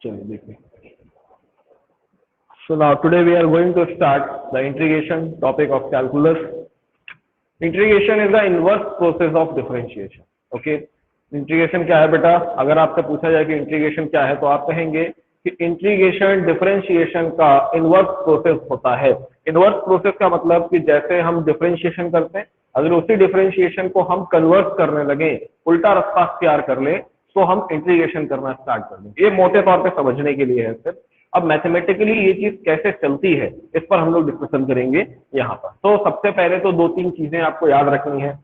चलिए देखिए। So now today we are going to start the integration topic of calculus. Integration is the inverse process of differentiation. Okay. Integration क्या है बेटा? अगर आपसे पूछा जाए कि इंटीग्रेशन क्या है तो आप कहेंगे कि इंटीग्रेशन डिफरेंशिएशन का इनवर्स प्रोसेस होता है। इनवर्स प्रोसेस का मतलब कि जैसे हम डिफरेंशिएशन करते हैं, अगर उसी डिफरेंशिएशन को हम कन्वर्ट करने लगे, उल्टा रास्ता अख्तियार कर ले, तो हम इंटीग्रेशन करना स्टार्ट कर देंगे। ये मोटे तौर पे समझने के लिए है सिर्फ। अब मैथमेटिकली ये चीज कैसे चलती है इस पर हम लोग डिस्कशन करेंगे यहाँ पर। तो सबसे पहले तो दो तीन चीजें आपको याद रखनी है।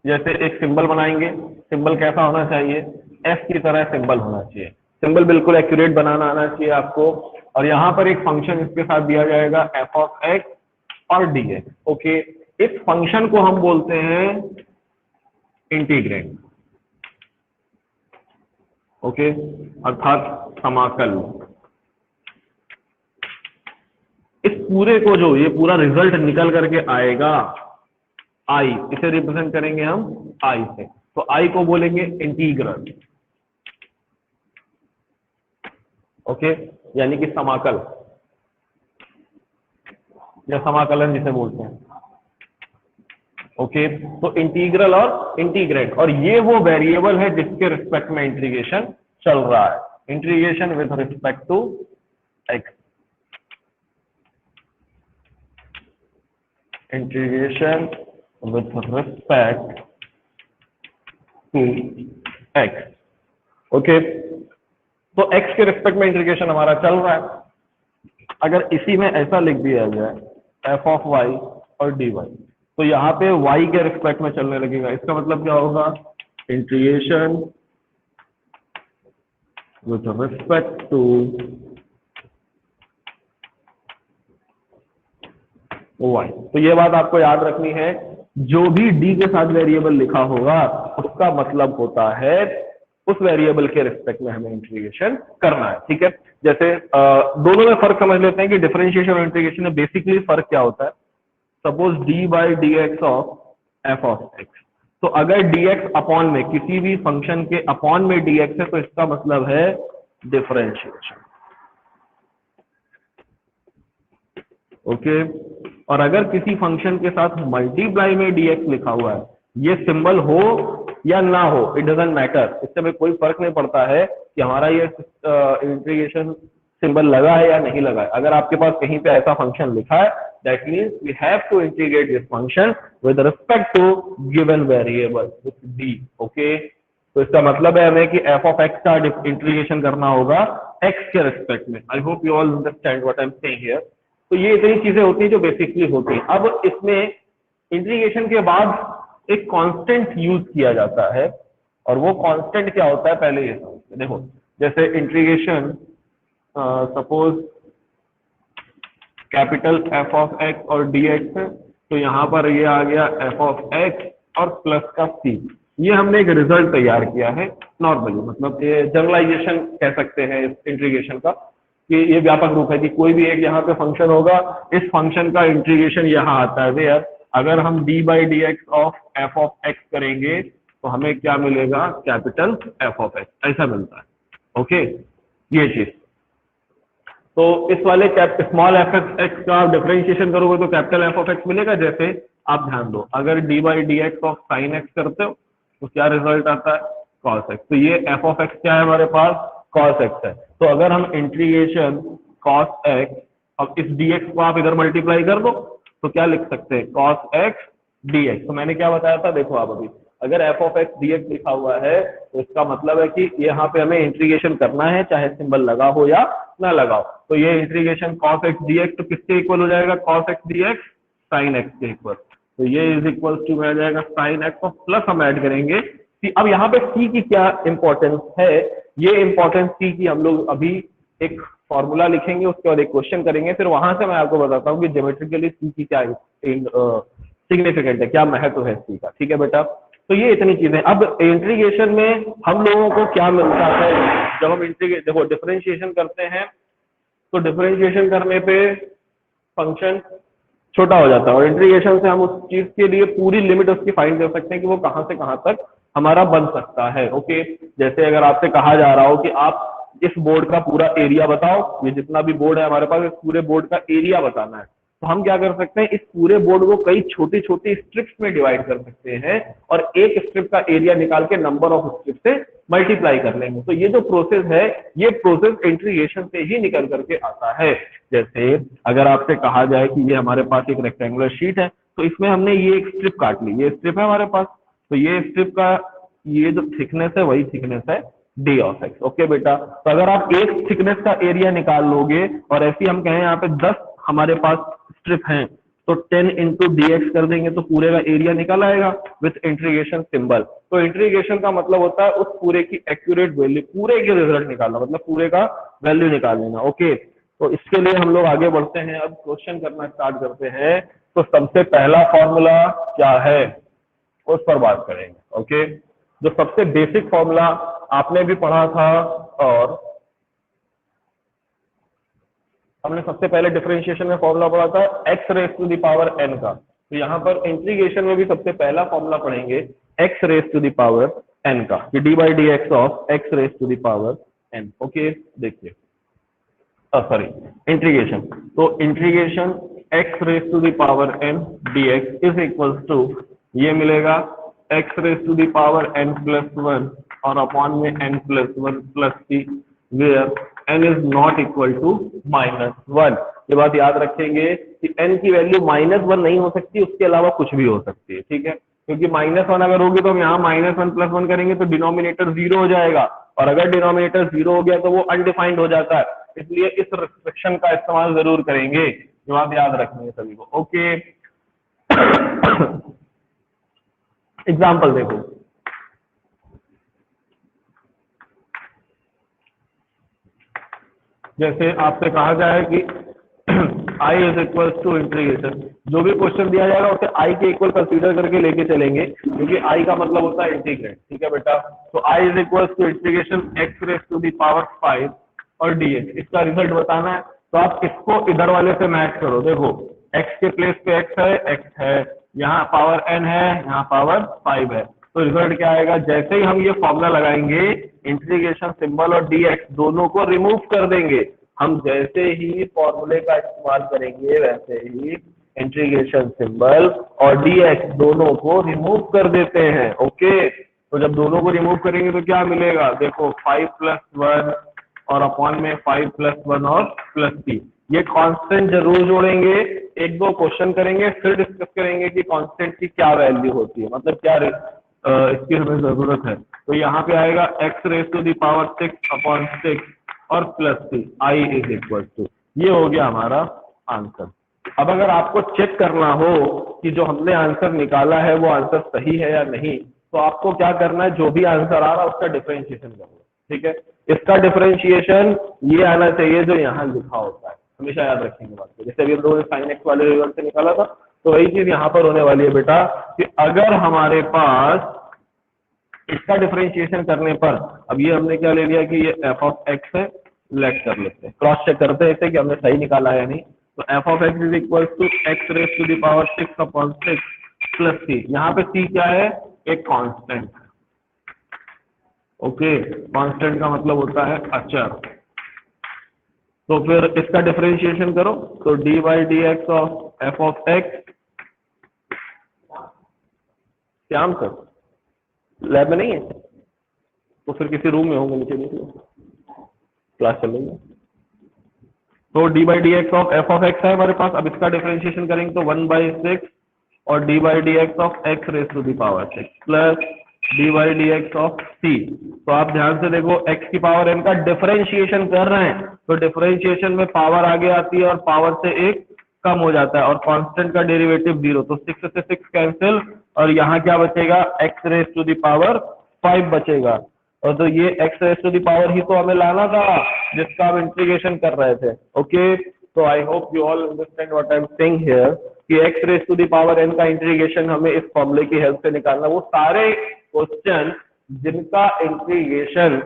जैसे एक सिंबल बनाएंगे, सिंबल कैसा होना चाहिए? एफ की तरह सिंबल होना चाहिए। सिंबल बिल्कुल एक्यूरेट बनाना आना चाहिए आपको। और यहाँ पर एक फंक्शन इसके साथ दिया जाएगा एफ ऑफ एक्स और डी एक्स। ओके, इस फंक्शन को हम बोलते हैं इंटीग्रेंड। ओके, अर्थात समाकल। इस पूरे को जो ये पूरा रिजल्ट निकल करके आएगा आई, इसे रिप्रेजेंट करेंगे हम आई से। तो आई को बोलेंगे इंटीग्रल। ओके, यानी कि समाकल या समाकलन जिसे बोलते हैं। ओके, तो इंटीग्रल और इंटीग्रेंड, और ये वो वेरिएबल है जिसके रिस्पेक्ट में इंटीग्रेशन चल रहा है। Integration with respect to x, integration with respect to x. Okay, तो एक्स के रिस्पेक्ट में इंटीग्रेशन हमारा चल रहा है। अगर इसी में ऐसा लिख दिया जाए एफ ऑफ वाई और डी वाई, तो यहाँ पे वाई के रिस्पेक्ट में चलने लगेगा। इसका मतलब क्या होगा? Integration with respect to y. तो ये बात आपको याद रखनी है, जो भी डी के साथ वेरिएबल लिखा होगा उसका मतलब होता है उस वेरिएबल के रिस्पेक्ट में हमें इंटीग्रेशन करना है। ठीक है, जैसे दोनों में फर्क समझ लेते हैं कि डिफरेंशिएशन और इंटीग्रेशन में बेसिकली फर्क क्या होता है। Suppose D by d x of F of x, तो अगर डी एक्स अपॉन में किसी भी फंक्शन के अपॉन में डी एक्स है तो इसका मतलब है डिफरेंशिएशन। ओके, और अगर किसी फंक्शन के साथ मल्टीप्लाई में dx लिखा हुआ है, ये सिंबल हो या ना हो, इट डजंट मैटर, इससे में कोई फर्क नहीं पड़ता है कि हमारा ये इंटीग्रेशन सिंबल लगा है या नहीं लगा है। अगर आपके पास कहीं पे ऐसा फंक्शन लिखा है, that means we have to integrate this function with respect to given variable with d। Okay, तो इसका मतलब है हमें कि एफ ऑफ एक्स का इंटीग्रेशन करना होगा एक्स के रिस्पेक्ट में। I hope you all understand what I am saying here. तो ये इतनी चीजें होती हैं जो बेसिकली होती हैं। अब इसमें इंटीग्रेशन के बाद एक कांस्टेंट यूज किया जाता है, और वो कांस्टेंट क्या होता है पहले ये समझते। देखो, जैसे integration suppose capital F of x और डी एक्स है, तो यहाँ पर ये आ गया एफ ऑफ एक्स और प्लस का सी। ये हमने एक रिजल्ट तैयार किया है नॉर्मली, मतलब ये जनरलाइजेशन कह सकते हैं इस इंटीग्रेशन का, कि ये व्यापक रूप है कि कोई भी एक यहाँ पे फंक्शन होगा, इस फंक्शन का इंटीग्रेशन यहाँ आता है। वेयर अगर हम D by d x of F of x करेंगे तो हमें क्या मिलेगा? कैपिटल एफ ऑफ एक्स, ऐसा मिलता है। ओके, ये चीज। तो इस वाले स्मॉल एफ एक्स का डिफरेंशिएशन करोगे तो कैपिटल एफ ऑफ एक्स मिलेगा। जैसे आप ध्यान दो, अगर D by d x of sine x करते हो तो क्या रिजल्ट आता है? Cos x. तो ये एफ ऑफ एक्स क्या है हमारे पास? कॉस एक्स है। तो अगर हम इंटीग्रेशन कॉस एक्स, अब इस dx को आप इधर मल्टीप्लाई कर दो तो क्या लिख सकते हैं? Cos x dx। तो मैंने क्या बताया था, देखो आप अभी, अगर एफ ऑफ एक्स dx लिखा हुआ है तो इसका मतलब है कि यहाँ पे हमें इंटीग्रेशन करना है, चाहे सिंबल लगा हो या ना लगाओ। तो ये इंटीग्रेशन कॉस एक्स dx तो किसके इक्वल हो जाएगा? Cos x dx sine x के इक्वल। तो ये इज इक्वल टू में आ जाएगा साइन एक्स, और प्लस हम ऐड करेंगे सी। अब यहाँ पे सी की क्या इंपॉर्टेंस है? ये इंपॉर्टेंस सी की हम लोग अभी एक फॉर्मूला लिखेंगे, उसके बाद एक क्वेश्चन करेंगे, फिर वहां से मैं आपको बताता हूँ कि ज्योमेट्रिकली सी की क्या सिग्निफिकेंट है, क्या महत्व है सी का। ठीक है बेटा, तो ये इतनी चीजें। अब इंटीग्रेशन में हम लोगों को क्या मिलता है जब हम देखो डिफरेंशिएशन करते हैं, तो डिफरेंशिएशन करने पे फंक्शन छोटा हो जाता है, और इंटीग्रेशन से हम उस चीज के लिए पूरी लिमिट उसकी फाइंड कर सकते हैं कि वो कहां से कहां तक हमारा बन सकता है। ओके, जैसे अगर आपसे कहा जा रहा हो कि आप इस बोर्ड का पूरा एरिया बताओ, ये जितना भी बोर्ड है हमारे पास, इस पूरे बोर्ड का एरिया बताना है, तो हम क्या कर सकते हैं, इस पूरे बोर्ड को कई छोटी छोटी स्ट्रिप्स में डिवाइड कर सकते हैं और एक स्ट्रिप का एरिया निकाल के नंबर ऑफ स्ट्रिप से मल्टीप्लाई कर लेंगे। तो ये जो प्रोसेस है, ये प्रोसेस इंटीग्रेशन से ही निकल करके आता है। जैसे अगर आपसे कहा जाए कि ये हमारे पास एक रेक्टेंगुलर शीट है, तो इसमें हमने ये एक स्ट्रिप काट ली, ये स्ट्रिप है हमारे पास, तो ये स्ट्रिप का ये जो थिकनेस है वही थिकनेस है डी ऑफ एक्स। ओके बेटा, तो अगर आप एक थिकनेस का एरिया निकाल लोगे और ऐसे हम कहें यहाँ पे 10 हमारे पास स्ट्रिप हैं, तो 10 इंटू डी एक्स कर देंगे तो पूरे का एरिया निकल आएगा विथ इंटीग्रेशन सिंबल। तो इंटीग्रेशन का मतलब होता है उस पूरे की एक्यूरेट वैल्यू, पूरे के रिजल्ट निकालना, मतलब पूरे का वैल्यू निकाल लेना। ओके, तो इसके लिए हम लोग आगे बढ़ते हैं, अब क्वेश्चन करना स्टार्ट करते हैं। तो सबसे पहला फॉर्मूला क्या है उस पर बात करेंगे। ओके, जो सबसे बेसिक फॉर्मूला आपने भी पढ़ा था और हमने सबसे पहले डिफरेंशिएशन में फॉर्मूला पढ़ा था x raise to the power n का, तो यहाँ पर इंटीग्रेशन में भी सबसे पहला फॉर्मूला पढ़ेंगे x raise to the power n का, कि d by d x of x raise to the power n। Okay, देखिए सॉरी इंटीग्रेशन, तो integration x raise to the power n dx is equal to, ये मिलेगा x raise to the power n plus 1 और upon में n plus 1 plus c, where n is not equal to -1। ये बात याद रखेंगे कि n की वैल्यू -1 नहीं हो सकती, उसके अलावा कुछ भी हो सकती है, ठीक है, क्योंकि -1 अगर होगी तो हम यहाँ -1 प्लस 1 करेंगे तो डिनोमिनेटर 0 हो जाएगा, और अगर डिनोमिनेटर 0 हो गया तो वो अनडिफाइंड हो जाता है, इसलिए इस रिस्ट्रिक्शन का इस्तेमाल जरूर करेंगे। ये बात याद रखेंगे सभी को। ओके, एग्जाम्पल देखो, जैसे आपसे कहा जाए कि i is equal to integration, जो भी क्वेश्चन दिया जाएगा उसे i के इक्वल कंसीडर करके लेके चलेंगे, क्योंकि i का मतलब होता है इंटीग्रेट, ठीक है बेटा। तो i is equal to integration x raise to the power 5 और dx, इसका रिजल्ट बताना है, तो आप इसको इधर वाले से मैच करो। देखो x के प्लेस पे x है, यहाँ पावर n है, यहाँ पावर 5 है, तो रिजल्ट क्या आएगा, जैसे ही हम ये फॉर्मूला लगाएंगे इंटीग्रेशन सिंबल और dx दोनों को रिमूव कर देंगे। हम जैसे ही फॉर्मूले का इस्तेमाल करेंगे वैसे ही इंटीग्रेशन सिंबल और dx दोनों को रिमूव कर देते हैं। ओके, तो जब दोनों को रिमूव करेंगे तो क्या मिलेगा, देखो 5 प्लस 1 और अपॉन में 5 प्लस 1 और प्लस 3, ये कांस्टेंट जरूर जोड़ेंगे, एक दो क्वेश्चन करेंगे फिर डिस्कस करेंगे कि कांस्टेंट की क्या वैल्यू होती है, मतलब क्या इसकी हमें जरूरत है। तो यहाँ पे आएगा x raise to the power 6 upon 6 और plus 3, i is equal to, ये हो गया हमारा आंसर। अब अगर आपको चेक करना हो कि जो हमने आंसर निकाला है वो आंसर सही है या नहीं, तो आपको क्या करना है, जो भी आंसर आ रहा है उसका डिफरेंशिएशन करना, ठीक है। इसका डिफरेंशिएशन ये आना चाहिए जो यहाँ लिखा होता है, हमेशा याद रखेंगे बात को। जैसे अभी हम लोगों ने साइन एक्स वाले रिजल्ट से निकाला था, तो वही चीज यहाँ पर होने वाली है बेटा, कि अगर हमारे पास इसका डिफरेंशिएशन करने पर, अब ये हमने क्या ले लिया कि ये एफ ऑफ एक्स है, लेट कर लेते हैं, क्रॉस चेक करते हैं कि हमने सही निकाला है नहीं। तो f of x is equal to x raise to the power 6 upon 6 plus c, यहाँ पे सी क्या है, एक कांस्टेंट। ओके, कांस्टेंट का मतलब होता है अचर। तो फिर इसका डिफरेंशिएशन करो, तो D by d x of F of x, क्या आंसर, लैब में नहीं है तो फिर किसी रूम में होंगे, नीचे निकलो, क्लास चल रही है। तो D by d x of F of x है हमारे पास, अब इसका डिफरेंशिएशन करेंगे तो 1/6 और d by d x of x raise to the power 6 plus d by d x of c. तो आप ध्यान से देखो, एक्स की पावर एन का डिफरेंशिएशन कर रहे हैं, तो डिफरेंशिएशन में पावर आगे आती है और पावर से एक कम हो जाता है, और कांस्टेंट का डेरिवेटिव 0, तो 6 से 6 कैंसिल, और यहाँ क्या बचेगा, x raise to the power 5 बचेगा। और तो ये x raise to the power ही तो हमें लाना था जिसका हम इंटीग्रेशन कर रहे थे। ओके, तो I hope you all understand what I am saying here, कि x raise to the power n का इंटीग्रेशन हमें इस फॉर्मूले की हेल्प से निकालना। वो सारे क्वेश्चन जिनका इंटीग्रेशन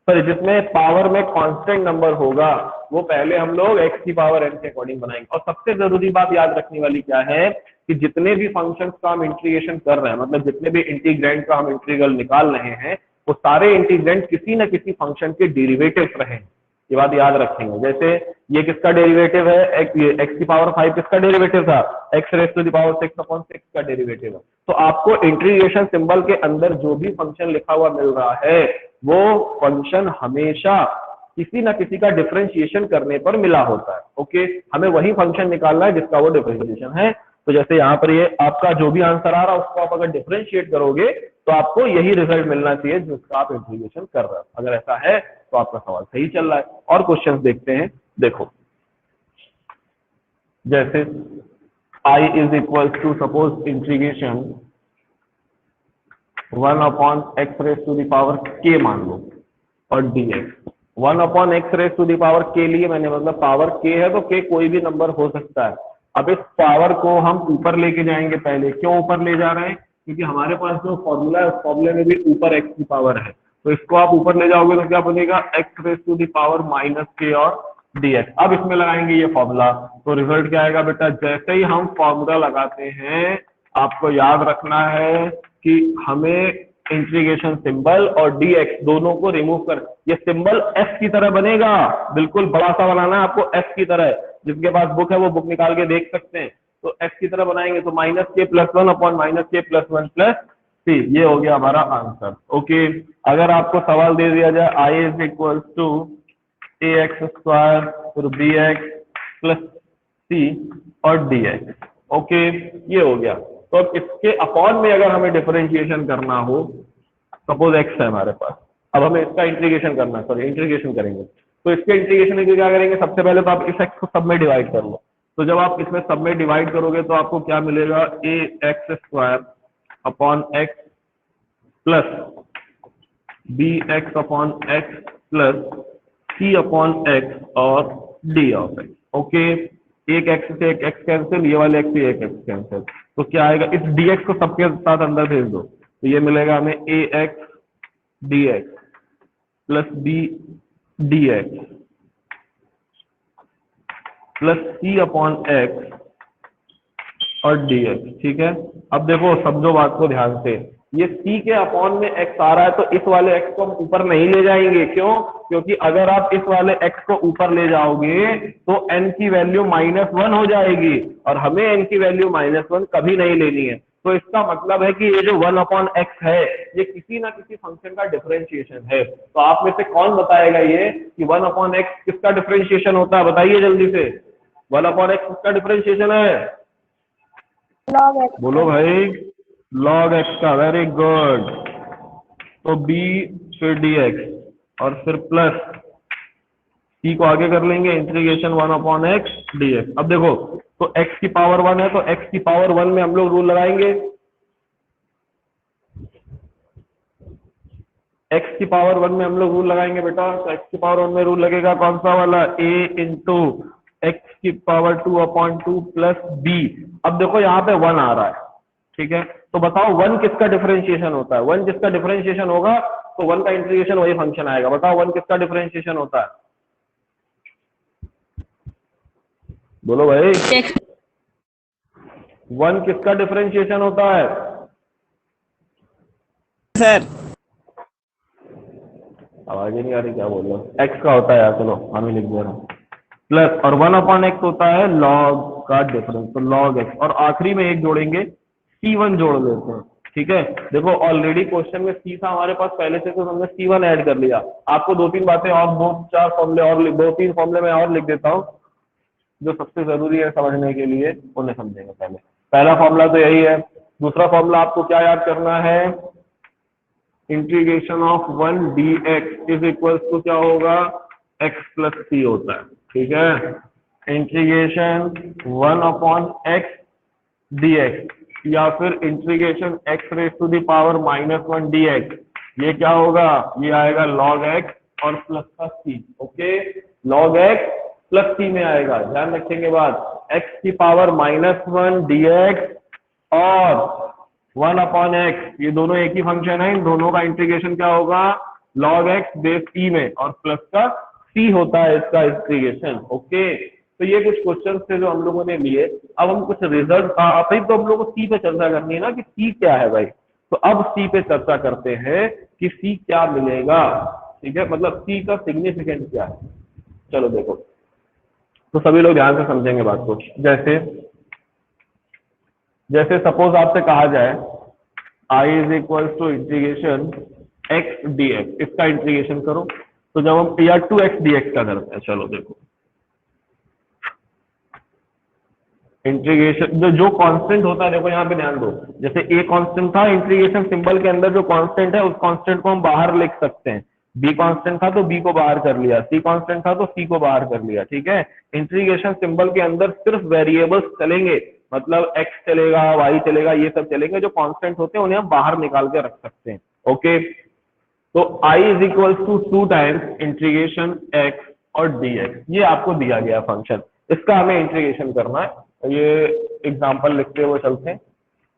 पर जिसमें पावर में कांस्टेंट नंबर होगा, वो पहले हम लोग एक्स की पावर एन के अकॉर्डिंग बनाएंगे। और सबसे जरूरी बात याद रखने वाली क्या है, कि जितने भी फंक्शंस का हम इंटीग्रेशन कर रहे हैं, मतलब जितने भी इंटीग्रेंड का हम इंटीग्रल निकाल रहे हैं, वो सारे इंटीग्रेंट किसी न किसी फंक्शन के डेरिवेटिव रहे, ये बात याद रखेंगे। जैसे ये किसका डेरिवेटिव है, एक्स की पावर 5 किसका डेरिवेटिव था, x raise to the power 6/6 का डेरिवेटिव है। तो आपको इंटीग्रेशन सिंबल के अंदर जो भी फंक्शन लिखा हुआ मिल रहा है वो फंक्शन हमेशा किसी ना किसी का डिफरेंशिएशन करने पर मिला होता है। ओके, हमें वही फंक्शन निकालना है जिसका वो डिफरेंशिएशन है। तो जैसे यहाँ पर ये आपका जो भी आंसर आ रहा है उसको आप अगर डिफरेंशिएट करोगे तो आपको यही रिजल्ट मिलना चाहिए जिसका आप इंटीग्रेशन कर रहे हो। अगर ऐसा है तो आपका सवाल सही चल रहा है। और क्वेश्चंस देखते हैं। देखो जैसे I is equal to suppose integration 1/x raise to the power k मान लो और dx 1/x raise to the power k लिए मैंने, मतलब पावर k है तो k कोई भी नंबर हो सकता है। अब इस पावर को हम ऊपर लेके जाएंगे। पहले क्यों ऊपर ले जा रहे हैं, क्योंकि हमारे पास जो फॉर्मूला है उस फॉर्मूले में भी ऊपर x की पावर है, तो इसको आप ऊपर ले जाओगे तो क्या बनेगा, x raise to the power -k और dx। अब इसमें लगाएंगे ये फॉर्मूला तो रिजल्ट क्या आएगा बेटा, जैसे ही हम फॉर्मूला लगाते हैं आपको याद रखना है कि हमें इंटीग्रेशन सिंबल और dx दोनों को रिमूव कर, ये सिंबल f की तरह बनेगा, बिल्कुल बड़ा सा बनाना है आपको f की तरह। जिसके पास बुक है वो बुक निकाल के देख सकते हैं। तो f की तरह बनाएंगे तो -k+1/-k+1 c, ये हो गया हमारा आंसर। ओके, अगर आपको सवाल दे दिया जाए I is equal to ax² फिर bx + c और dx, ओके ये हो गया। तो अब इसके अपॉन में अगर हमें डिफरेंशिएशन करना हो, सपोज x है हमारे पास, अब हमें इसका इंटीग्रेशन करना है, सॉरी इंटीग्रेशन करेंगे। तो इसके इंटीग्रेशन के लिए क्या करेंगे, सबसे पहले तो आप इस x को सब में डिवाइड कर लो। तो जब आप इसमें सब में डिवाइड करोगे तो आपको क्या मिलेगा, ax² plus bx/x plus c/x और d ऑफ x। ओके, एक x से एक x कैंसिल, ये वाले x से एक x कैंसिल, तो क्या आएगा, इस dx को सबके साथ अंदर भेज दो तो ये मिलेगा हमें ax dx plus b dx plus c/x और dx। ठीक है, अब देखो समझो बात को ध्यान से, ये c के अपॉन में x आ रहा है तो इस वाले x को हम ऊपर नहीं ले जाएंगे। क्यों, क्योंकि अगर आप इस वाले x को ऊपर ले जाओगे तो n की वैल्यू -1 हो जाएगी और हमें n की वैल्यू -1 कभी नहीं लेनी है। तो इसका मतलब है कि ये जो 1/x है ये किसी ना किसी फंक्शन का डिफरेंशिएशन है। तो आप में से कौन बताएगा ये कि 1/x किसका डिफरेंशिएशन होता है, बताइए जल्दी से। 1/x किसका डिफरेंशिएशन है, log x बोलो भाई, log x का, वेरी गुड। तो b फिर dx और फिर प्लस c को आगे कर लेंगे, इंटीग्रेशन 1/x dx। अब देखो तो x की पावर 1 है तो x की पावर 1 में हम लोग रूल लगाएंगे, x की पावर 1 में हम लोग रूल लगाएंगे बेटा। तो x की पावर 1 में रूल लगेगा कौन सा वाला, a इंटू x की पावर 2/2 प्लस b। अब देखो यहाँ पे 1 आ रहा है, ठीक है, तो बताओ 1 किसका डिफरेंशिएशन होता है, 1 जिसका डिफरेंशिएशन होगा तो 1 का इंटीग्रेशन वही फंक्शन आएगा। बताओ 1 किसका डिफरेंशिएशन होता है, बोलो भाई, 1 किसका डिफरेंशिएशन होता है सर, आवाज ही नहीं आ रही, क्या बोल रहे हो, x का होता है यार, चलो हम ही लिख दे रहे हैं प्लस, और 1/x होता है log का डिफरेंस, तो log x, और आखिरी में एक जोड़ेंगे c1 जोड़ लेते हैं। ठीक है, देखो ऑलरेडी क्वेश्चन में c था हमारे पास पहले से, तो हमने c1 ऐड कर लिया। आपको 2-3 बातें और, 2-4 फॉर्मूले और, 2-3 फॉर्मूले में और लिख देता हूँ जो सबसे जरूरी है समझने के लिए, उन्हें समझेंगे। पहला फॉर्मूला तो यही है। दूसरा फॉर्मूला आपको क्या याद करना है, integration of 1 dx is equal to क्या होगा, x प्लस c होता है। ठीक है, इंटीग्रेशन 1/x dx या फिर integration x raise to the power -1 dx, ये क्या होगा, ये आएगा log x और प्लस का c। Okay, log x plus c में आएगा, ध्यान रखेंगे बात, x की पावर -1 dx और 1/x, ये दोनों एक ही फंक्शन है, इन दोनों का इंटीग्रेशन क्या होगा, log x बेस c में और प्लस का c होता है इसका इंटीग्रेशन। ओके, तो ये कुछ क्वेश्चन थे जो हम लोगों ने लिए। अब हम कुछ रिजल्ट, अभी तो हम लोग को c पे चर्चा करनी है ना कि c क्या है भाई। तो अब सी पे चर्चा करते हैं कि सी क्या मिलेगा, ठीक है, मतलब सी का सिग्निफिकेंट क्या है। चलो देखो, तो सभी लोग ध्यान से समझेंगे बात को। जैसे जैसे सपोज आपसे कहा जाए I is equal to integration x d x, इसका इंटीग्रेशन करो। तो जब हम या 2x dx का करते हैं, चलो देखो इंटीग्रेशन जो कांस्टेंट होता है, देखो यहाँ पे ध्यान दो, जैसे ए कांस्टेंट था, इंटीग्रेशन सिंबल के अंदर जो कांस्टेंट है उस कांस्टेंट को हम बाहर लिख सकते हैं। बी कांस्टेंट था तो बी को बाहर कर लिया, सी कांस्टेंट था तो सी को बाहर कर लिया, ठीक है। इंटीग्रेशन सिंबल के अंदर सिर्फ वेरिएबल्स चलेंगे, मतलब एक्स चलेगा, वाई चलेगा, ये सब चलेंगे। जो कांस्टेंट होते हैं उन्हें हम बाहर निकाल के रख सकते हैं, ओके। तो i is equal to 2 times integration x और dx, ये आपको दिया गया फंक्शन, इसका हमें इंटीग्रेशन करना है। ये एग्जांपल लिखते हुए चलते हैं।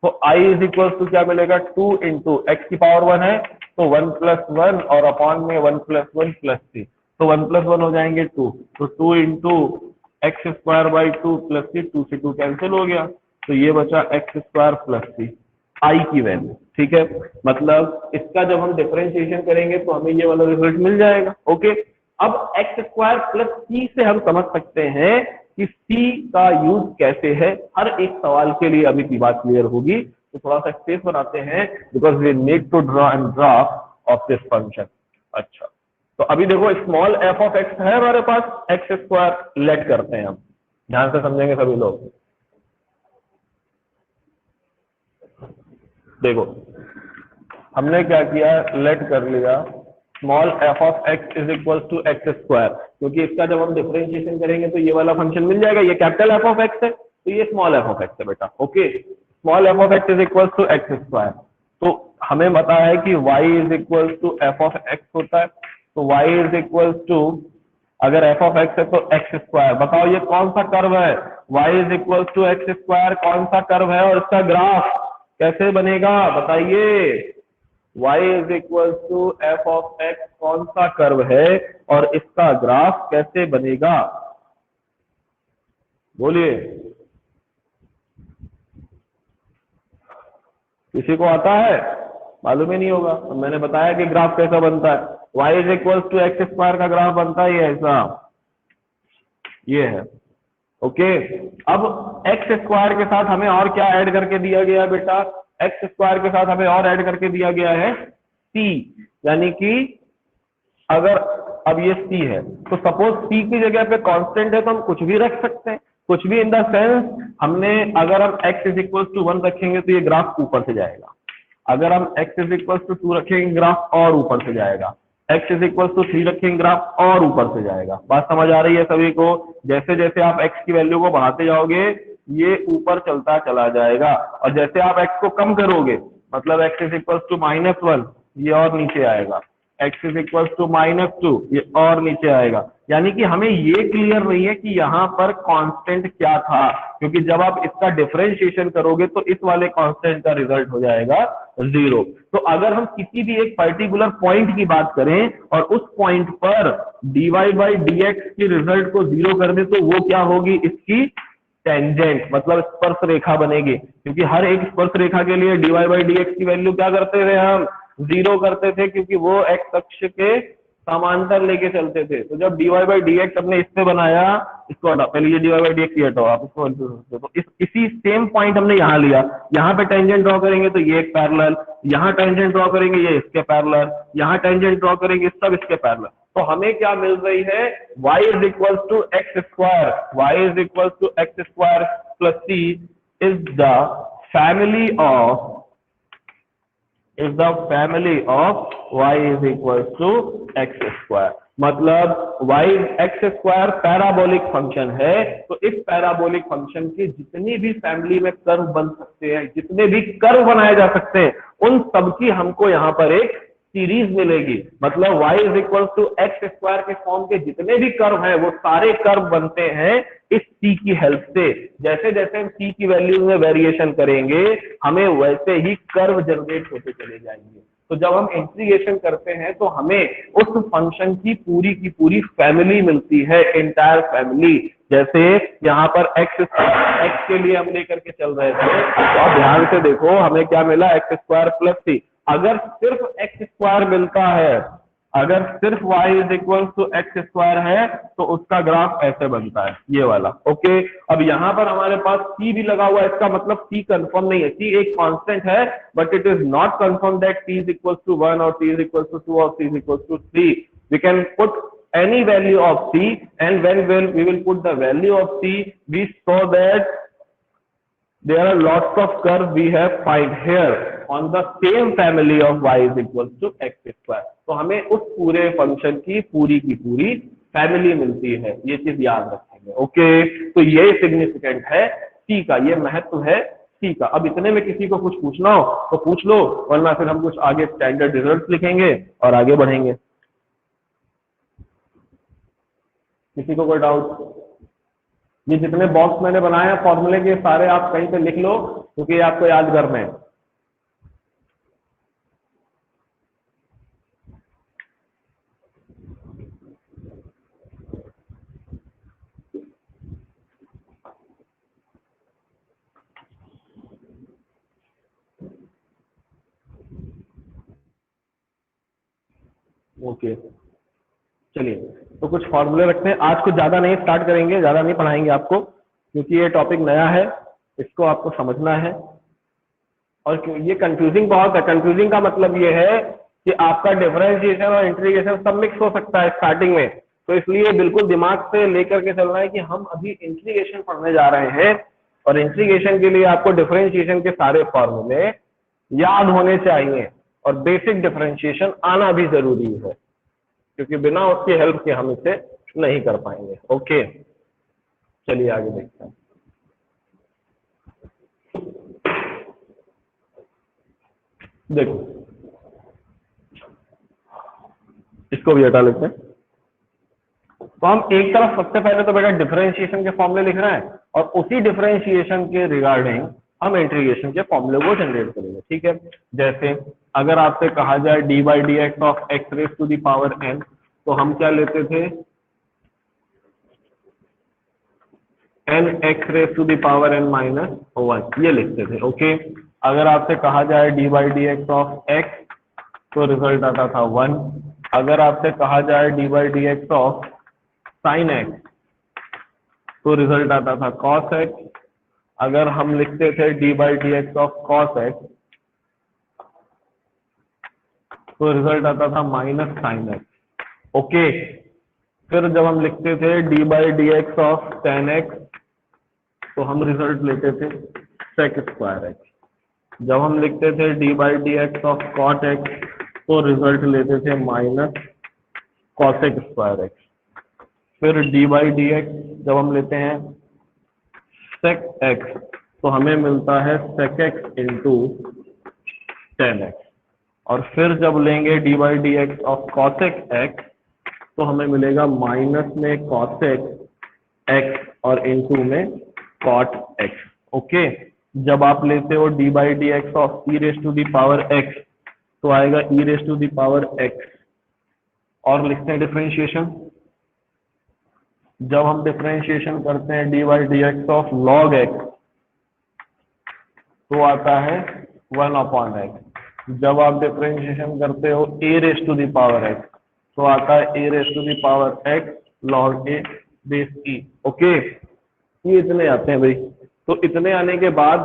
तो i इज इक्वल टू क्या मिलेगा, 2 इंटू एक्स की पावर 1 है तो 1 प्लस 1 और अपॉन में 1 प्लस 1 प्लस 3, तो 1 प्लस 1 हो जाएंगे 2, तो 2 into x square by 2 plus 3, 2 से 2 कैंसिल हो गया, तो ये बचा एक्स स्क्वायर प्लस 3 आई की वैल्यू, ठीक है। मतलब इसका जब हम डिफरेंशिएशन करेंगे तो हमें ये वाला रिजल्ट मिल जाएगा, ओके। अब एक्स स्क्वायर प्लस सी से हम समझ सकते हैं कि सी का यूज कैसे है, हर एक सवाल के लिए अभी की बात क्लियर होगी। तो थोड़ा सा स्पेस बनाते हैं because we need to draw and draft of this function. अच्छा, तो अभी देखो स्मॉल एफ ऑफ एक्स है हमारे पास, एक्स स्क्वायर लेट करते हैं हम, ध्यान से समझेंगे सभी लोग। देखो हमने क्या किया, लेट कर लिया small f of x is equal to x square, क्योंकि इसका जब हम डिफरेंशिएशन करेंगे तो ये वाला फंक्शन मिल जाएगा। ये कैपिटल एफ ऑफ एक्स है तो ये स्मॉल एफ ऑफ एक्स है बेटा, okay. Small f of x is equal to x square, तो हमें पता है कि y is equal to f of x होता है, तो y इज इक्वल टू, अगर एफ ऑफ एक्स है तो एक्स स्क्वायर। बताओ ये कौन सा कर्व है, y is equal to x square कौन सा कर्व है और इसका ग्राफ कैसे बनेगा, बताइए। y is equal to f of x कौन सा कर्व है और इसका ग्राफ कैसे बनेगा, बोलिए। किसी को आता है, मालूम ही नहीं होगा। तो मैंने बताया कि ग्राफ कैसा बनता है, y is equal to x square का ग्राफ बनता है ये ऐसा, ये है, ओके। अब एक्स स्क्वायर के साथ हमें और क्या ऐड करके दिया गया है बेटा, एक्स स्क्वायर के साथ हमें और ऐड करके दिया गया है c, यानी कि अगर अब ये c है तो सपोज c की जगह पे कांस्टेंट है तो हम कुछ भी रख सकते हैं, कुछ भी इन द सेंस हमने, अगर हम x इज इक्वल टू 1 रखेंगे तो ये ग्राफ ऊपर से जाएगा, अगर हम x इज इक्वल टू 2 रखेंगे ग्राफ और ऊपर से जाएगा, x इज इक्वल टू 3 रखेंगे ग्राफ और ऊपर से जाएगा। बात समझ आ रही है सभी को, जैसे जैसे आप x की वैल्यू को बढ़ाते जाओगे ये ऊपर चलता चला जाएगा, और जैसे आप x को कम करोगे, मतलब x इज इक्वल टू -1, ये और नीचे आएगा, x इज इक्वल टू -2, ये और नीचे आएगा। यानी कि हमें ये क्लियर नहीं है कि यहाँ पर कांस्टेंट क्या था, क्योंकि जब आप इसका डिफरेंशिएशन करोगे तो इस वाले कांस्टेंट का रिजल्ट हो जाएगा 0। तो अगर हम किसी भी एक पर्टिकुलर पॉइंट की बात करें और उस पॉइंट पर dy बाई dx की रिजल्ट को 0 कर दे तो वो क्या होगी, इसकी टेंजेंट, मतलब स्पर्श रेखा बनेगी, क्योंकि हर एक स्पर्श रेखा के लिए dy बाई dx की वैल्यू क्या करते थे हम, 0 करते थे, क्योंकि वो एक्स अक्ष के समांतर लेके चलते थे। तो जब dy बाई dx हमने इससे बनाया, इसको हटा, पहले ये dy बाई dx ये हटाओ आप इसको, तो इसी सेम पॉइंट हमने यहाँ लिया, यहाँ पे टेंजेंट ड्रॉ करेंगे तो ये एक पैरेलल, यहाँ टेंजेंट ड्रॉ करेंगे ये इसके पैरेलल, यहाँ टेंजेंट ड्रॉ करेंगे सब इसके पैरेलल। तो हमें क्या मिल रही है, y is equal to x square, y is equal to x square plus c is the family of y is equal to x square. मतलब y x square parabolic function है, तो इस पैराबोलिक फंक्शन की जितनी भी family में curve बन सकते हैं, जितने भी कर्व बनाए जा सकते हैं, उन सब की हमको यहाँ पर एक सीरीज मिलेगी। मतलब y is equal to x square के फॉर्म के जितने भी कर्व हैं वो सारे कर्व बनते हैं इस c की हेल्प से। जैसे जैसे हम c की वैल्यू में वेरिएशन करेंगे हमें वैसे ही कर्व जनरेट होते चले जाएंगे। तो जब हम इंटीग्रेशन करते हैं तो हमें उस फंक्शन की पूरी फैमिली मिलती है, एंटायर फैमिली। जैसे यहाँ पर x के लिए हम लेकर के चल रहे थे, तो आप ध्यान से देखो हमें क्या मिला, x स्क्वायर प्लस सी। अगर सिर्फ x स्क्वायर मिलता है, अगर सिर्फ y is equal to x square है, तो उसका ग्राफ ऐसे बनता है, ये वाला। ओके, अब यहाँ पर हमारे पास c भी लगा हुआ है, इसका मतलब c कंफर्म नहीं है, c एक कांस्टेंट है, but it is not confirm that c is equal to 1 और c इज इक्वल टू 2 और c is equal to 3। We can put any value of c, and when we will put the value of c, we saw that there are lots of curves we have find here on the same family of y is equal to x square। तो हमें उस पूरे function की पूरी family मिलती है, ये चीज याद रखेंगे। ओके, तो ये सिग्निफिकेंट है c का, ये महत्व है c का। अब इतने में किसी को कुछ पूछना हो तो पूछ लो, वरना फिर हम कुछ आगे स्टैंडर्ड रिजल्ट लिखेंगे और आगे बढ़ेंगे। किसी को कोई डाउट? ये जितने बॉक्स मैंने बनाए हैं फॉर्मूले के, सारे आप कहीं पे लिख लो, क्योंकि ये आपको याद करना है। ओके, चलिए तो कुछ फॉर्मूले रखते हैं। आज कुछ ज्यादा नहीं स्टार्ट करेंगे, ज्यादा नहीं पढ़ाएंगे आपको, क्योंकि ये टॉपिक नया है, इसको आपको समझना है। और ये कंफ्यूजिंग बहुत है। कंफ्यूजिंग का मतलब ये है कि आपका डिफरेंशिएशन और इंटीग्रेशन सब मिक्स हो सकता है स्टार्टिंग में, तो इसलिए बिल्कुल दिमाग से लेकर के चलना है कि हम अभी इंटीग्रेशन पढ़ने जा रहे हैं, और इंटीग्रेशन के लिए आपको डिफरेंशिएशन के सारे फॉर्मूले याद होने चाहिए, और बेसिक डिफरेंशिएशन आना भी जरूरी है, क्योंकि बिना उसकी हेल्प के हम इसे नहीं कर पाएंगे। ओके, चलिए आगे देखते हैं। देखो, इसको भी हटा लेते हैं। तो हम एक तरफ सबसे पहले तो बेटा डिफरेंशिएशन के फॉर्मूले लिख रहे हैं, और उसी डिफरेंशिएशन के रिगार्डिंग हम इंटीग्रेशन के फॉर्मूले को जनरेट करेंगे। ठीक है, जैसे अगर आपसे कहा जाए d by d x of x raise to the power n, तो हम क्या लेते थे, n x raise to the power n minus 1, ये लिखते थे। ओके, अगर आपसे कहा जाए d by d x of x, तो रिजल्ट आता था 1। अगर आपसे कहा जाए d by d x of sine x, तो रिजल्ट आता था कॉस एक्स। अगर हम लिखते थे d by d x of cos x, तो रिजल्ट आता था माइनस साइन एक्स। ओके, फिर जब हम लिखते थे d by d x of ten x, तो हम रिजल्ट लेते थे सेक स्क्वायर एक्स। जब हम लिखते थे d by d x of cot x, तो रिजल्ट लेते थे माइनस कॉसेक स्क्वायर एक्स। फिर डी बाई डी एक्स जब हम लेते हैं सेक एक्स, तो हमें मिलता है sec x into tan x. और फिर जब लेंगे d by d x of cosec x, तो हमें मिलेगा माइनस में कॉसेक एक्स और इंटू में कॉट एक्स। ओके, जब आप लेते हो d by d x of e raise to the power x, तो आएगा e raise to the power x. और लिखते हैं डिफरेंशिएशन, जब हम डिफरेंशिएशन करते हैं d by d x of log x, तो आता है 1 अपॉन एक्स। जब आप डिफरेंशिएशन करते हो a raise to the power x, तो आता है a raise to the power x log a base e. Okay, ये इतने आते हैं भाई। तो इतने आने के बाद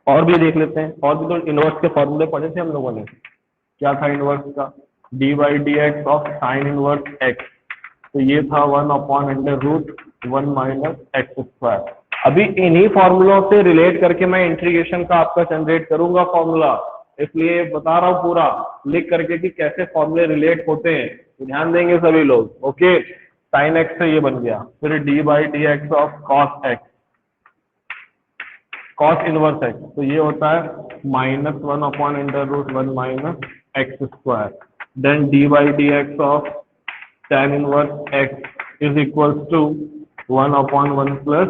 और भी देख लेते हैं, और भी तो इनवर्स के फॉर्मूले पढ़े थे हम लोगों ने। क्या था इनवर्स का? D by d x of sine inverse x, तो ये था 1 upon under root 1 minus x square. अभी इन्हीं फॉर्मूलों से रिलेट करके मैं इंटीग्रेशन का आपका जनरेट करूंगा फॉर्मूला, इसलिए बता रहा हूँ पूरा लिख करके कि कैसे फॉर्मूले रिलेट होते हैं, तो ध्यान देंगे सभी लोग। ओके, साइन एक्स से ये बन गया, फिर d by d x of cos x, cos inverse x, तो ये होता है minus 1 upon under root 1 minus x square. Then d by d x of tan inverse x is equal to 1 upon 1 plus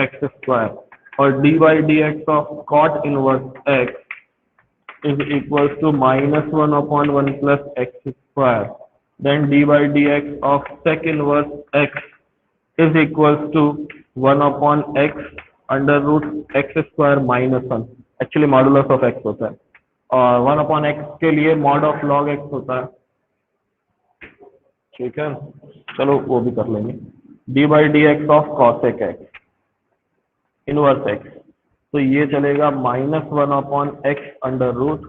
x square, और d by d x of cot inverse x is equal to minus 1 upon 1 plus x square. Then d by d x of sec inverse x is equals to 1/x under root x square minus 1, actually modulus of x होता है, और 1/x के लिए mod of log x होता है। ठीक है, चलो वो भी कर लेंगे। d/dx ऑफ cosec x इनवर्स x, तो ये चलेगा -1/x under root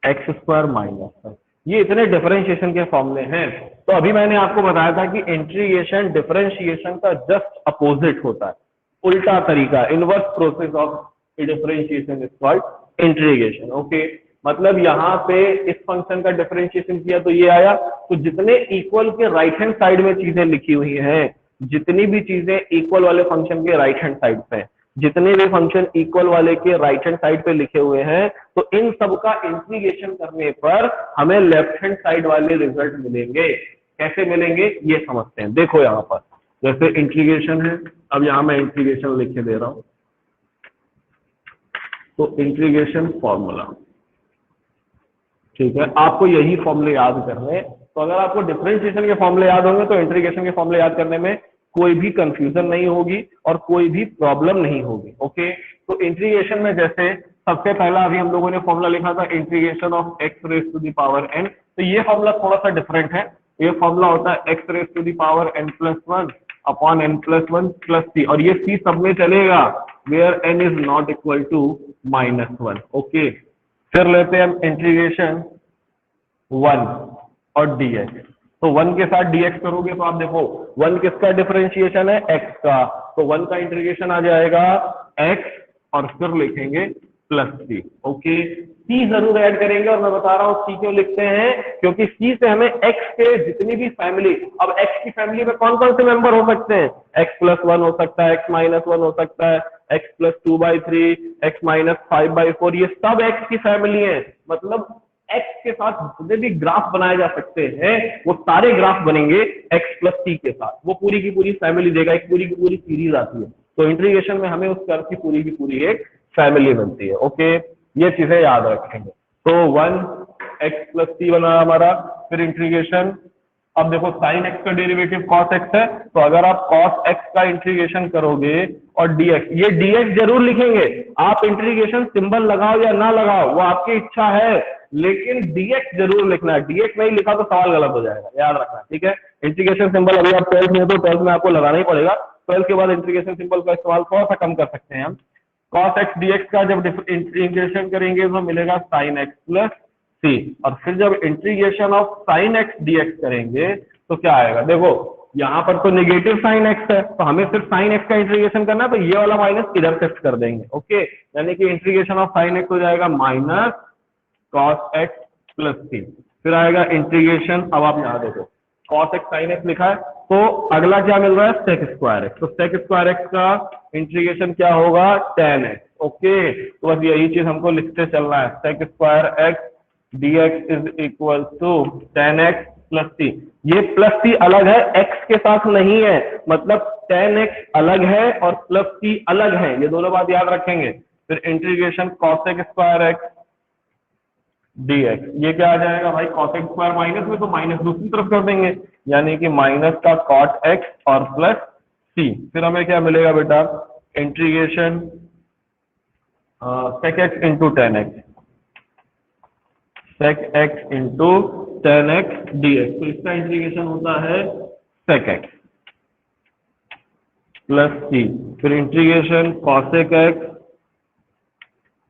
x square minus. ये इतने डिफरेंशिएशन के फॉर्मूले हैं। तो अभी मैंने आपको बताया था कि इंटीग्रेशन डिफरेंशिएशन का जस्ट अपोजिट होता है, उल्टा तरीका, inverse process of differentiation is called integration. Okay, मतलब यहाँ पे इस फंक्शन का डिफरेंशिएशन किया तो ये आया, तो जितने इक्वल के राइट हैंड साइड में चीजें लिखी हुई हैं, जितनी भी चीजें इक्वल वाले फंक्शन के राइट हैंड साइड पे, जितने भी फंक्शन इक्वल वाले के राइट हैंड साइड पे लिखे हुए हैं, तो इन सब का इंटीग्रेशन करने पर हमें लेफ्ट हैंड साइड वाले रिजल्ट मिलेंगे। कैसे मिलेंगे ये समझते हैं। देखो यहाँ पर जैसे इंटीग्रेशन है, अब यहाँ मैं इंटीग्रेशन लिख के दे रहा हूं, तो इंटीग्रेशन फॉर्मूला, ठीक है, आपको यही फॉर्मूले याद करने। तो अगर आपको डिफरेंशिएशन के फॉर्मूले याद होंगे तो इंटीग्रेशन के फॉर्मूले याद करने में कोई भी कंफ्यूजन नहीं होगी और कोई भी प्रॉब्लम नहीं होगी। ओके, तो इंटीग्रेशन में जैसे सबसे पहला अभी हम लोगों ने फॉर्मूला लिखा था integration of x raise to the power n, तो ये फॉर्मूला थोड़ा सा डिफरेंट है। ये फॉर्मूला होता है x raise to the power n+1 upon n+1 plus c, और ये c सब में चलेगा where n is not equal to -1। Okay, फिर लेते हैं हम इंटीग्रेशन 1 और dx, तो 1 के साथ dx करोगे तो आप देखो 1 किसका डिफरेंशिएशन है, x का, तो 1 का इंटीग्रेशन आ जाएगा x और फिर लिखेंगे प्लस c। ओके, c जरूर ऐड करेंगे, और मैं बता रहा हूँ c क्यों लिखते हैं, क्योंकि c से हमें x के जितनी भी फैमिली, अब x की फैमिली में कौन कौन से मेंबर हो सकते हैं, x+1 हो सकता है, x-1 हो सकता है, x+2/3, x-5/4, ये सब x की फैमिली है। मतलब x के साथ जितने भी ग्राफ बनाए जा सकते हैं वो सारे ग्राफ बनेंगे x+c के साथ, वो पूरी की पूरी फैमिली देगा, एक पूरी की पूरी सीरीज आती है। तो इंटीग्रेशन में हमें उस कर्व की पूरी एक फैमिली बनती है। ओके, ये चीजें याद रखेंगे। तो 1x+c बना हमारा, फिर इंटीग्रेशन, अब देखो sin x का डेरिवेटिव cos x है, तो अगर आप cos x का इंटीग्रेशन करोगे और dx, ये dx जरूर लिखेंगे, आप इंटीग्रेशन सिंबल लगाओ या ना लगाओ वो आपकी इच्छा है, लेकिन dx जरूर लिखना है। dx नहीं लिखा तो सवाल गलत हो जाएगा, याद रखना। ठीक है, इंटीग्रेशन सिंबल अभी आप 12th में, तो 12th में आपको लगाना ही पड़ेगा। 12th के बाद इंटीग्रेशन सिंबल का इस्तेमाल थोड़ा सा कम कर सकते हैं हम। cos x dx का जब इंटीग्रेशन करेंगे तो मिलेगा sin x प्लस c, और फिर जब integration of sin x dx करेंगे तो क्या आएगा, देखो यहाँ पर तो नेगेटिव sin x है, तो हमें सिर्फ sin x का इंटीग्रेशन करना है, तो ये वाला माइनस इधर शिफ्ट कर देंगे। ओके, यानी कि इंटीग्रेशन ऑफ sin x हो जाएगा minus cos x plus c, फिर आएगा इंटीग्रेशन, अब आप यहाँ देखो cos x sin x लिखा है, तो अगला क्या मिल रहा है, sec स्क्वायर x, तो sec स्क्वायर x का इंटीग्रेशन क्या होगा, tan x। ओके, तो बस यही चीज हमको लिखते चलना है, sec square x dx is equal to tan x plus c। ये प्लस c अलग है, x के साथ नहीं है, मतलब tan x अलग है और प्लस c अलग है, ये दोनों बात याद रखेंगे। फिर integration cosec square x dx, ये क्या आ जाएगा भाई, cosec स्क्वायर माइनस में, तो माइनस दूसरी तरफ कर देंगे, यानी कि माइनस का cot x और प्लस c। फिर हमें क्या मिलेगा बेटा, integration sec x into tan x, sec x into tan x dx, तो इसका इंटीग्रेशन होता है sec x प्लस c। फिर integration cosec x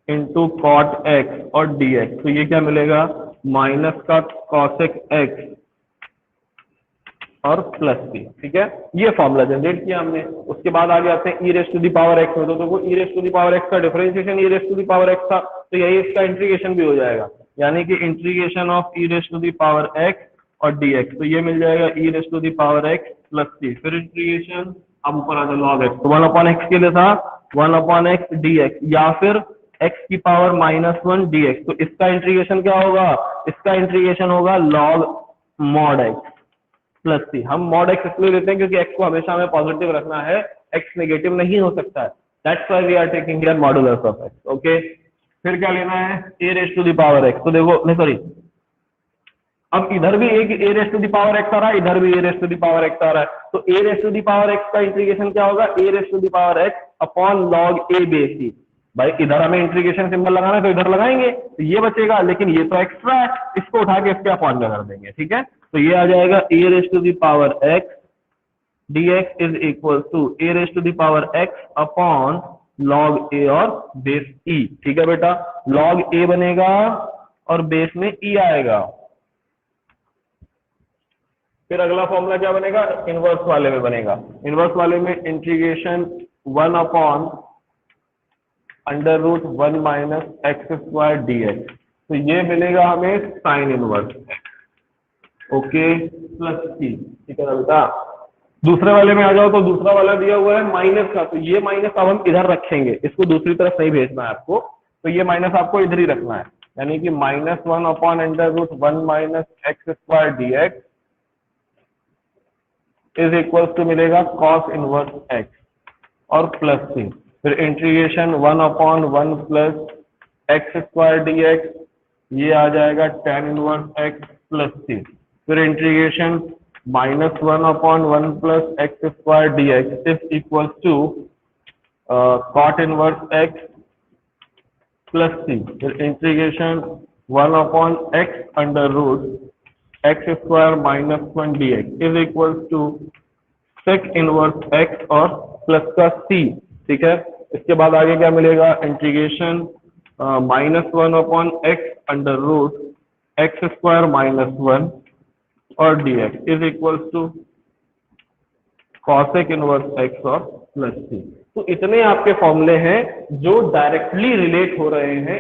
into cot x और dx, तो ये क्या मिलेगा, माइनस का cosec x और प्लस c। ठीक है, ये फॉर्मूला जनरेट किया हमने। उसके बाद आगे आते हैं e raise to the power x में, तो देखो e raise to the power x का differentiation e raise to the power x था, तो यही इसका इंटीग्रेशन भी हो जाएगा, यानी कि integration of e raise to the power x और dx, तो ये मिल जाएगा e raise to the power x plus c। फिर इंटीग्रेशन, अब ऊपर आ जाए log x, तो 1/x के लिए था 1/x dx, या फिर x की पावर -1 dx, तो इसका इंटीग्रेशन क्या होगा, इसका इंटीग्रेशन होगा log mod x plus c। हम mod x इसलिए लेते हैं क्योंकि x को हमेशा हमें पॉजिटिव रखना है, x नेगेटिव नहीं हो सकता है, that's why we are taking here modulus of x। Okay, फिर क्या लेना है, a raise to the power x, तो देखो नहीं सॉरी अब इधर भी एक a raise to the power x आ रहा है, इधर भी a raise to the power x आ रहा है, तो a raise to the power x का इंटीग्रेशन क्या होगा, a raise to the power x upon log a base c। भाई इधर हमें इंटीग्रेशन सिंबल लगाना है तो इधर लगाएंगे, तो ये बचेगा, लेकिन ये तो एक्स्ट्रा है, इसको उठा के इसके अपॉन में कर देंगे, ठीक है। तो ये आ जाएगा a raise to the power x dx is equal to a raise to the power x upon log a और बेस e, ठीक है बेटा। log a बनेगा और बेस में e आएगा। फिर अगला फॉर्मूला क्या बनेगा, इनवर्स वाले में बनेगा। इनवर्स वाले में integration 1 upon under root 1 minus x square dx, तो ये मिलेगा हमें sine inverse x, okay, plus c, ठीक है ना बेटा। दूसरे वाले में आ जाओ, तो दूसरा वाला दिया हुआ है माइनस का, तो ये माइनस अब हम इधर रखेंगे, इसको दूसरी तरफ नहीं भेजना है आपको, तो ये माइनस आपको इधर ही रखना है, यानी कि -1 upon under root 1 minus x square dx is equal to मिलेगा कॉस इनवर्स x और प्लस c। फिर integration 1 upon 1 plus x square dx, ये आ जाएगा tan inverse x plus c। फिर integration -1 upon 1 plus x square dx is equal to cot inverse x plus c। फिर integration 1 upon x under root x square minus 1 dx is equal to sec inverse x और plus का c, ठीक है। इसके बाद आगे क्या मिलेगा, integration -1 upon x under root x square minus 1 और dx is equal to cosec inverse x और प्लस c। तो इतने आपके फॉर्मूले हैं जो डायरेक्टली रिलेट हो रहे हैं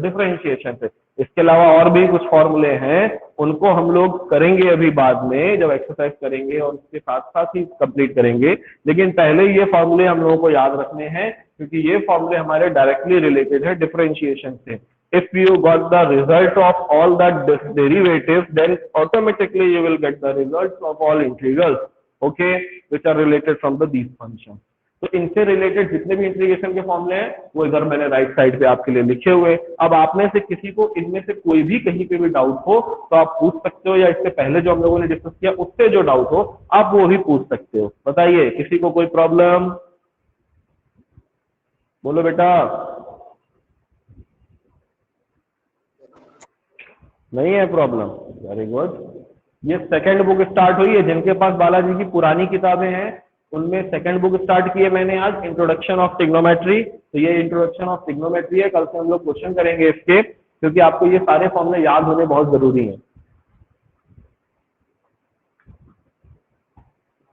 डिफरेंशिएशन से। इसके अलावा और भी कुछ फॉर्मूले हैं, उनको हम लोग करेंगे अभी बाद में जब एक्सरसाइज करेंगे, और उसके साथ साथ ही कंप्लीट करेंगे। लेकिन पहले ये फॉर्मूले हम लोगों को याद रखने हैं, क्योंकि ये फॉर्मूले हमारे डायरेक्टली रिलेटेड है डिफरेंशिएशन से। If you got the result of all the derivatives, then automatically you will get the results of all integrals, okay, which are related from these functions. तो इनसे रिलेटेड जितने भी इंटीग्रेशन के फॉर्मूले हैं वो इधर मैंने राइट साइड पे आपके लिए लिखे हुए। अब आप में से किसी को इनमें से कोई भी कहीं पे भी डाउट हो तो आप पूछ सकते हो, या इससे पहले जो हम लोगों ने डिस्कस किया उससे जो डाउट हो आप वो भी पूछ सकते हो। बताइए, किसी को कोई प्रॉब्लम? बोलो बेटा। नहीं है प्रॉब्लम? Very good. ये सेकंड बुक स्टार्ट हुई है, जिनके पास बालाजी की पुरानी किताबें हैं उनमें सेकंड बुक स्टार्ट की है मैंने आज, इंट्रोडक्शन ऑफ ट्रिग्नोमेट्री। तो ये इंट्रोडक्शन ऑफ ट्रिग्नोमेट्री है, कल से हम लोग क्वेश्चन करेंगे इसके, क्योंकि आपको ये सारे फॉर्मूले याद होने बहुत जरूरी हैं।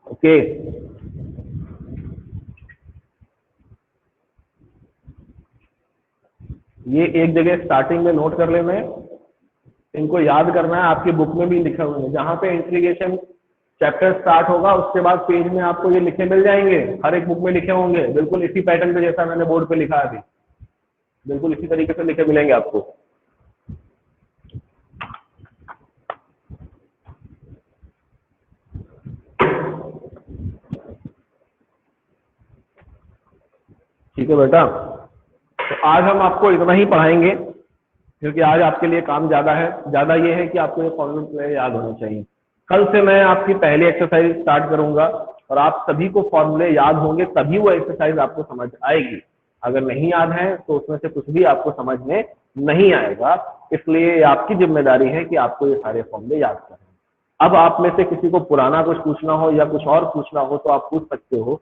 ओके, ये एक जगह स्टार्टिंग में नोट कर लेना है, इनको याद करना है। आपकी बुक में भी लिखा हुआ है, जहां पे इंटीग्रेशन चैप्टर स्टार्ट होगा उसके बाद पेज में आपको ये लिखे मिल जाएंगे, हर एक बुक में लिखे होंगे, बिल्कुल इसी पैटर्न पे जैसा मैंने बोर्ड पे लिखा है अभी, बिल्कुल इसी तरीके से लिखे मिलेंगे आपको। ठीक है बेटा, तो आज हम आपको इतना ही पढ़ाएंगे, क्योंकि आज आपके लिए काम ज्यादा है। ज्यादा ये है कि आपको ये फॉर्मूले याद होने चाहिए। कल से मैं आपकी पहली एक्सरसाइज स्टार्ट करूंगा, और आप सभी को फॉर्मूले याद होंगे तभी वो एक्सरसाइज आपको समझ आएगी। अगर नहीं याद है तो उसमें से कुछ भी आपको समझ में नहीं आएगा। इसलिए आपकी जिम्मेदारी है कि आपको ये सारे फॉर्मूले याद करना। अब आप में से किसी को पुराना कुछ पूछना हो या कुछ और पूछना हो तो आप पूछ सकते हो,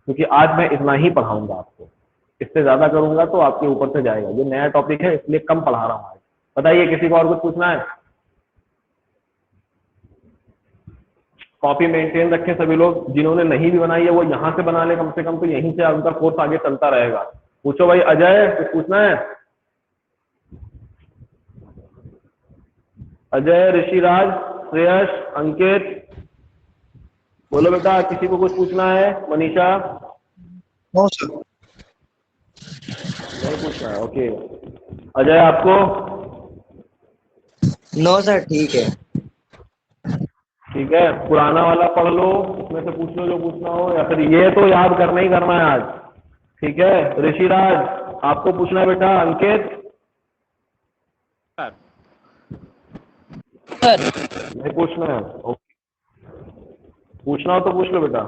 क्योंकि आज मैं इतना ही पढ़ाऊंगा आपको। इससे ज्यादा करूंगा तो आपके ऊपर से जाएगा। ये नया टॉपिक है इसलिए कम पढ़ा रहा हूँ आज। बताइए, किसी को और कुछ पूछना है? कॉपी मेंटेन रखें सभी लोग, जिन्होंने नहीं भी बनाई है वो यहाँ से बना ले कम से कम, तो यहीं से उनका कोर्स आगे चलता रहेगा। पूछो भाई, अजय कुछ पूछना है? अजय, ऋषिराज, श्रेयस, अंकित, बोलो बेटा, किसी को कुछ पूछना है? मनीषा? No sir. नहीं पूछना है, ओके। अजय, आपको? नो सर, ठीक है। ठीक है, पुराना वाला पढ़ लो, उसमें से पूछ लो जो पूछना हो, या फिर ये तो याद करना ही करना है आज। ठीक है, ऋषिराज आपको पूछना है बेटा? अंकित? सर। नहीं पूछना है? ओके, पूछना हो तो पूछ लो बेटा।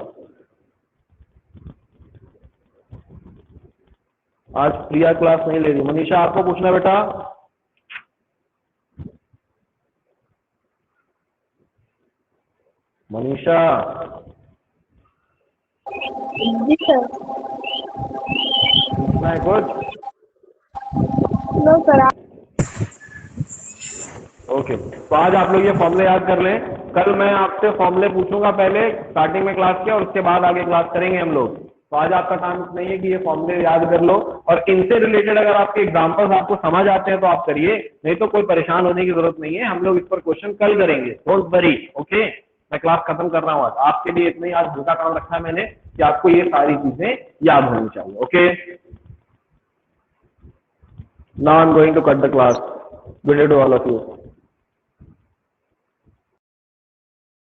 आज प्रिया क्लास नहीं ले रही। मनीषा आपको पूछना है बेटा? मनीषा जी सर। पूछना है कुछ? No sir. ओके, तो आज आप लोग ये फॉर्मूले याद कर लें। कल मैं आपसे फॉर्मूले पूछूंगा पहले स्टार्टिंग में क्लास के, और उसके बाद आगे क्लास करेंगे हम लोग। तो आज आपका काम नहीं है कि ये फॉर्मूले याद कर लो, और इनसे रिलेटेड अगर आपके एग्जांपल्स आपको समझ आते हैं तो आप करिए, नहीं तो कोई परेशान होने की जरूरत नहीं है। हम लोग इस पर क्वेश्चन कल करेंगे, डोंट वरी। ओके, मैं क्लास खत्म कर रहा हूँ आज। आपके लिए इतना ही आज हल्का काम रखा है मैंने कि आपको ये सारी चीजें याद होनी चाहिए। Okay, now I am going to cut the class. Good day to all of you.